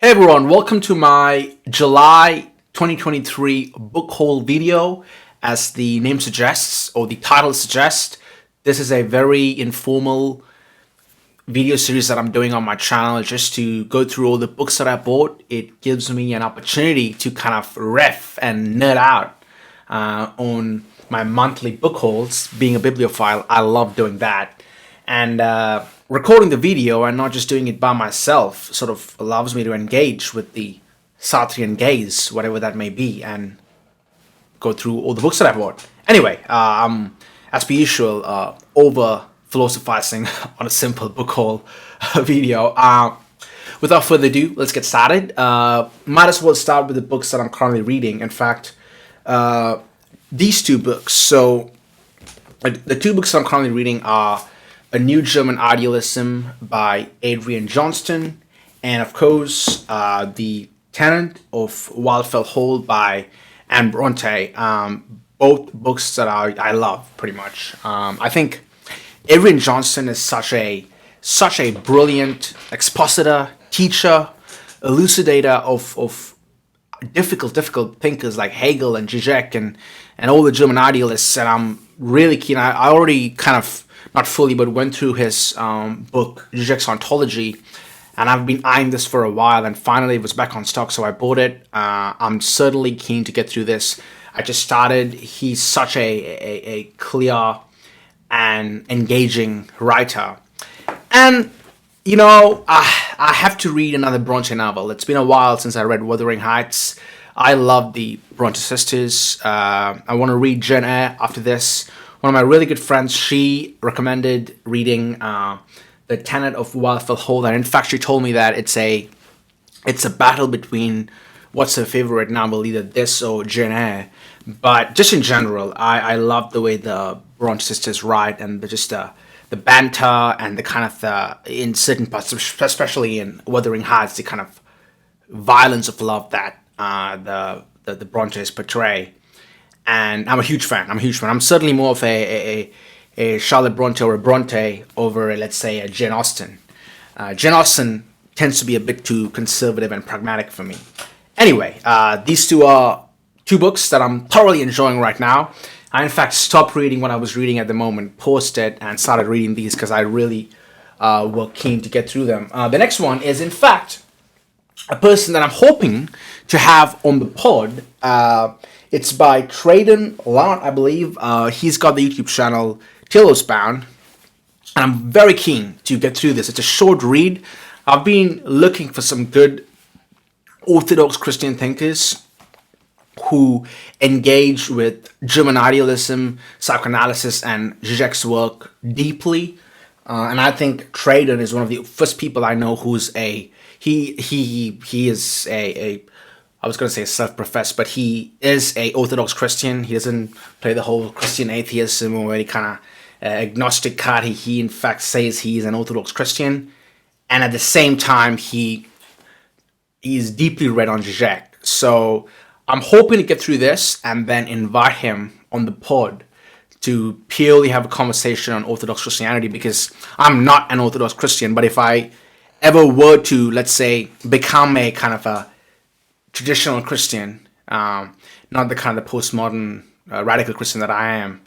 Hey everyone, welcome to my July 2023 book haul video. As the name suggests, or the title suggests, this is a very informal video series that I'm doing on my channel just to go through all the books that I bought. It gives me an opportunity to kind of riff and nerd out on my monthly book hauls. Being a bibliophile, I love doing that. And recording the video and not just doing it by myself sort of allows me to engage with the Sartrean gaze, whatever that may be, and go through all the books that I bought. Anyway, as per usual, over philosophizing on a simple book haul video. Without further ado, let's get started. Might as well start with the books that I'm currently reading. In fact, these two books. So the two books that I'm currently reading are A New German Idealism by Adrian Johnston, and of course, The Tenant of Wildfell by Brontë. Both books that I love pretty much. I think Adrian Johnston is such a brilliant expositor, teacher, elucidator of difficult thinkers like Hegel and Žižek and all the German idealists. And I'm really keen. I already kind of, not fully, but went through his book, Žižek's Ontology, and I've been eyeing this for a while, and finally it was back on stock, so I bought it. I'm certainly keen to get through this. I just started. He's such a clear and engaging writer. And, you know, I have to read another Brontë novel. It's been a while since I read Wuthering Heights. I love the Brontë sisters. I want to read Jane Eyre after this. One of my really good friends, she recommended reading The Tenant of Wildfell, and in fact she told me that it's a battle between what's her favorite novel, either this or Jane Eyre. But just in general, I love the way the Brontë sisters write, and the banter and the kind of in certain parts, especially in Wuthering Heights, the kind of violence of love that the Brontes portray. And I'm a huge fan. I'm certainly more of a Charlotte Brontë or a Brontë over, let's say, a Jane Austen. Jane Austen tends to be a bit too conservative and pragmatic for me. Anyway, these two are two books that I'm thoroughly enjoying right now. I, in fact, stopped reading what I was reading at the moment, paused it, and started reading these because I really were keen to get through them. The next one is, in fact, a person that I'm hoping to have on the pod. It's by Treydon, Lunot, I believe. He's got the YouTube channel Telos Bound, and I'm very keen to get through this. It's a short read. I've been looking for some good Orthodox Christian thinkers who engage with German idealism, psychoanalysis, and Žižek's work deeply. And I think Treydon is one of the first people I know who's he is I was going to say self-professed, but he is a Orthodox Christian. He doesn't play the whole Christian atheism or any kind of agnostic card. He in fact says he is an Orthodox Christian, and at the same time he is deeply read on Žižek. So I'm hoping to get through this and then invite him on the pod to purely have a conversation on Orthodox Christianity, because I'm not an Orthodox Christian, but if I ever were to, let's say, become a kind of a traditional Christian, not the kind of the postmodern radical Christian that I am,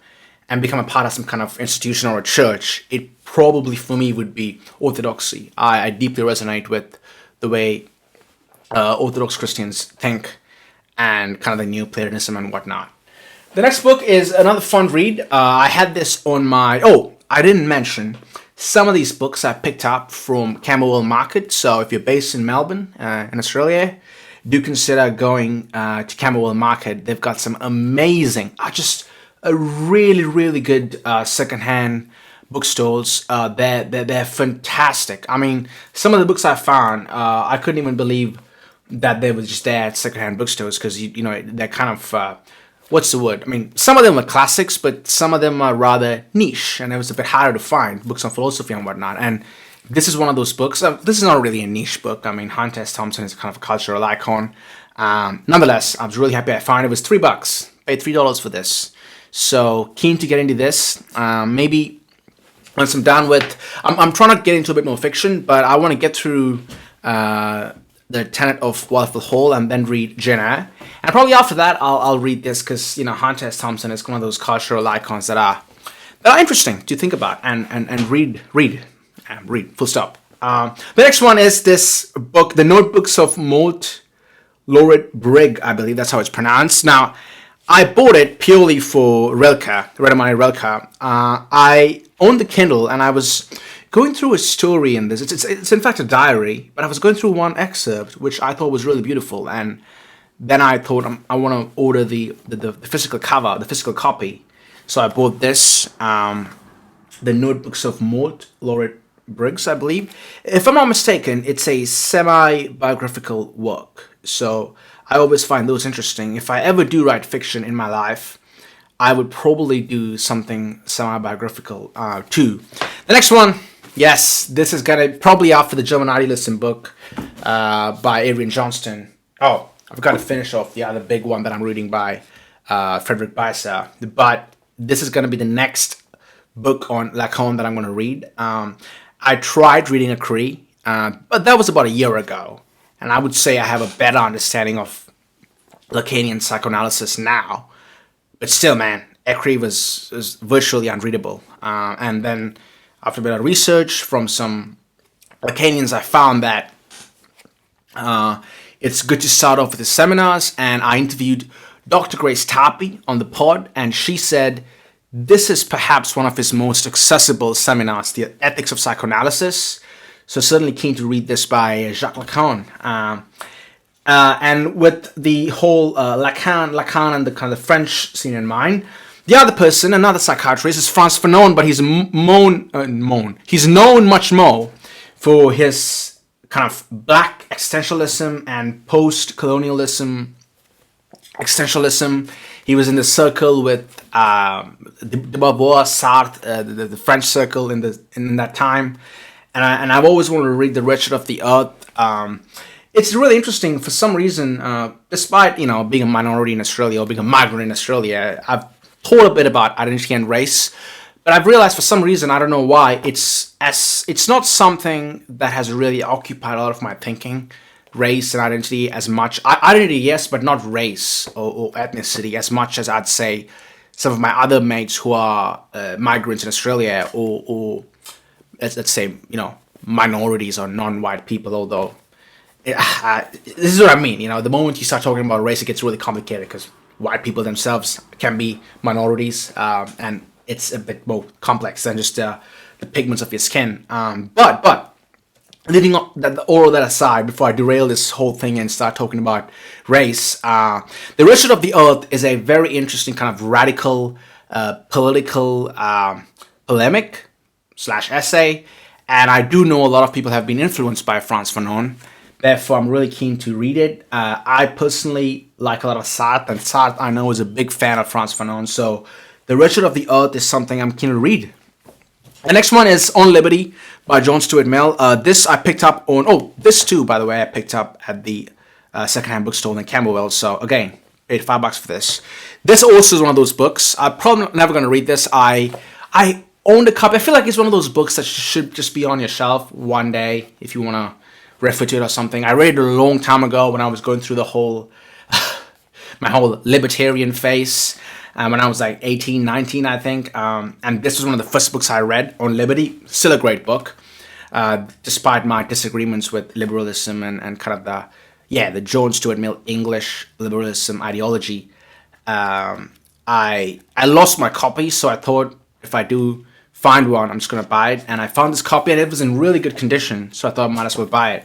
and become a part of some kind of institution or a church, it probably for me would be Orthodoxy. I deeply resonate with the way Orthodox Christians think and kind of the Neoplatonism and whatnot. The next book is another fun read. I had this on my... Oh, I didn't mention some of these books I picked up from Camberwell Market. So if you're based in Melbourne, in Australia, do consider going to Camberwell Market. They've got some amazing, just a really good secondhand bookstores. They're fantastic. I mean, some of the books I found, I couldn't even believe that they were just there at secondhand bookstores, because you know they're kind of what's the word? I mean, some of them are classics, but some of them are rather niche, and it was a bit harder to find books on philosophy and whatnot. And this is one of those books. This is not really a niche book. I mean, Hunter S. Thompson is kind of a cultural icon. Nonetheless, I was really happy I found it. It was $3. Paid $3 for this. So keen to get into this. Maybe once I'm done with... I'm trying to get into a bit more fiction, but I want to get through the Tenant of Wildfell, and then read Jane Eyre. And probably after that, I'll read this because Hunter S. Thompson is one of those cultural icons that are interesting to think about and read. Full stop. The next one is this book, The Notebooks of Malte, Laurids, Brigge, I believe that's how it's pronounced. Now, I bought it purely for Rilke, Rilke. I owned the Kindle, and I was going through a story in this. It's in fact a diary, but I was going through one excerpt, which I thought was really beautiful, and then I thought I want to order the physical cover, the physical copy. So I bought this, The Notebooks of Malte, Laurids, Brigge, I believe. If I'm not mistaken, it's a semi-biographical work. So I always find those interesting. If I ever do write fiction in my life, I would probably do something semi-biographical too. The next one, yes, this is gonna probably after the German Idealism book by Adrian Johnston. Oh, I've got to finish off the other big one that I'm reading by Friedrich Beiser. But this is gonna be the next book on Lacan that I'm gonna read. I tried reading Écrit, but that was about a year ago. And I would say I have a better understanding of Lacanian psychoanalysis now. But still, man, Écrit was virtually unreadable. And then after a bit of research from some Lacanians, I found that it's good to start off with the seminars. And I interviewed Dr. Grace Tarpey on the pod, and she said, this is perhaps one of his most accessible seminars, The Ethics of Psychoanalysis. So certainly keen to read this by Jacques Lacan. And with the whole Lacan and the kind of French scene in mind, the other person, another psychiatrist, is Frantz Fanon, but he's he's known much more for his kind of black existentialism and post-colonialism existentialism. He was in the circle with de Beauvoir, Sartre, the French circle in that time, and I've always wanted to read The Wretched of the Earth. It's really interesting for some reason. Despite being a minority in Australia or being a migrant in Australia, I've thought a bit about identity and race, but I've realized for some reason, I don't know why, it's not something that has really occupied a lot of my thinking. Race and identity as much. Identity, yes, but not race or ethnicity as much as I'd say some of my other mates who are migrants in Australia or let's say, minorities or non-white people, although this is what I mean. The moment you start talking about race, it gets really complicated because white people themselves can be minorities, and it's a bit more complex than just the pigments of your skin. But leaving all that aside, before I derail this whole thing and start talking about race, The Wretched of the Earth is a very interesting kind of radical political polemic / essay, and I do know a lot of people have been influenced by Frantz Fanon. Therefore, I'm really keen to read it. I personally like a lot of Sartre, and Sartre I know is a big fan of Frantz Fanon, so The Wretched of the Earth is something I'm keen to read. The next one is On Liberty by John Stuart Mill. This I picked up on, this too, by the way, I picked up at the secondhand bookstore in Camberwell. So again, paid $5 for this. This also is one of those books. I'm probably never going to read this. I owned a copy. I feel like it's one of those books that should just be on your shelf one day if you want to refer to it or something. I read it a long time ago when I was going through the whole, my whole libertarian phase. When I was like 18, 19, I think. And this was one of the first books I read on liberty. Still a great book, despite my disagreements with liberalism and kind of the John Stuart Mill English liberalism ideology. I lost my copy, so I thought if I do find one, I'm just going to buy it. And I found this copy, and it was in really good condition, so I thought I might as well buy it.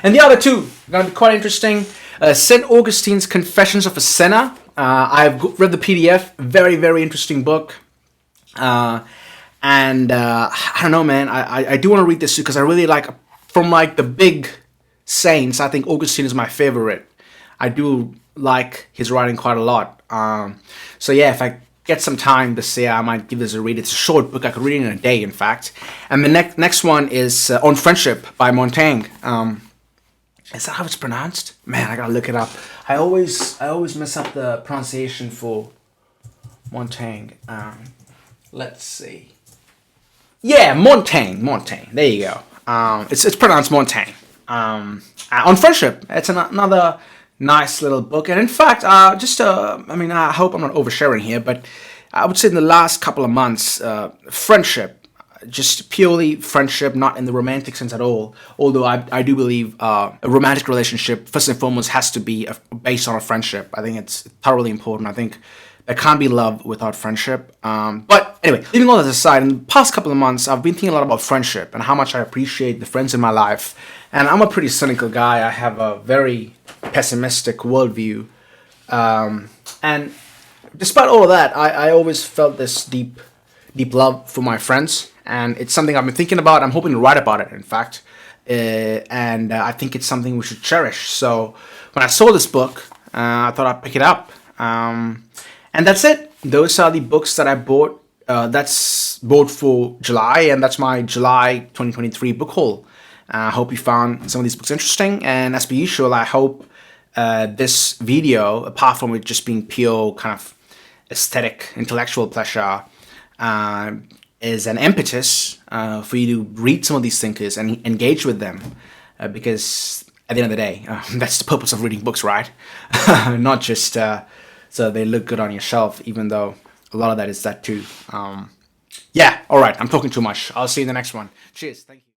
And the other two are going to be quite interesting. St. Augustine's Confessions of a Sinner. I've read the PDF. Very, very interesting book. I don't know, man. I do want to read this too because I really like, from like the big saints, I think Augustine is my favorite. I do like his writing quite a lot. So yeah, if I get some time this year, I might give this a read. It's a short book. I could read it in a day, in fact. And the next one is On Friendship by Montaigne. Is that how it's pronounced? Man, I gotta look it up. I always mess up the pronunciation for Montaigne. Let's see. Yeah, Montaigne. There you go. It's pronounced Montaigne. on friendship. It's another nice little book. And in fact, I hope I'm not oversharing here, but I would say in the last couple of months, friendship, just purely friendship, not in the romantic sense at all. Although I do believe a romantic relationship, first and foremost, has to be based on a friendship. I think it's thoroughly important. I think there can't be love without friendship. But anyway, leaving all that aside, in the past couple of months, I've been thinking a lot about friendship and how much I appreciate the friends in my life. And I'm a pretty cynical guy. I have a very pessimistic worldview. And despite all of that, I always felt this deep love for my friends. And it's something I've been thinking about. I'm hoping to write about it, in fact. And I think it's something we should cherish. So when I saw this book, I thought I'd pick it up. And that's it. Those are the books that I bought. That's bought for July, and that's my July 2023 book haul. I hope you found some of these books interesting. And as per usual, I hope this video, apart from it just being pure kind of aesthetic, intellectual pleasure, is an impetus for you to read some of these thinkers and engage with them. Because at the end of the day, that's the purpose of reading books, right? Not just so they look good on your shelf, even though a lot of that is that too. Yeah, all right, I'm talking too much. I'll see you in the next one. Cheers, thank you.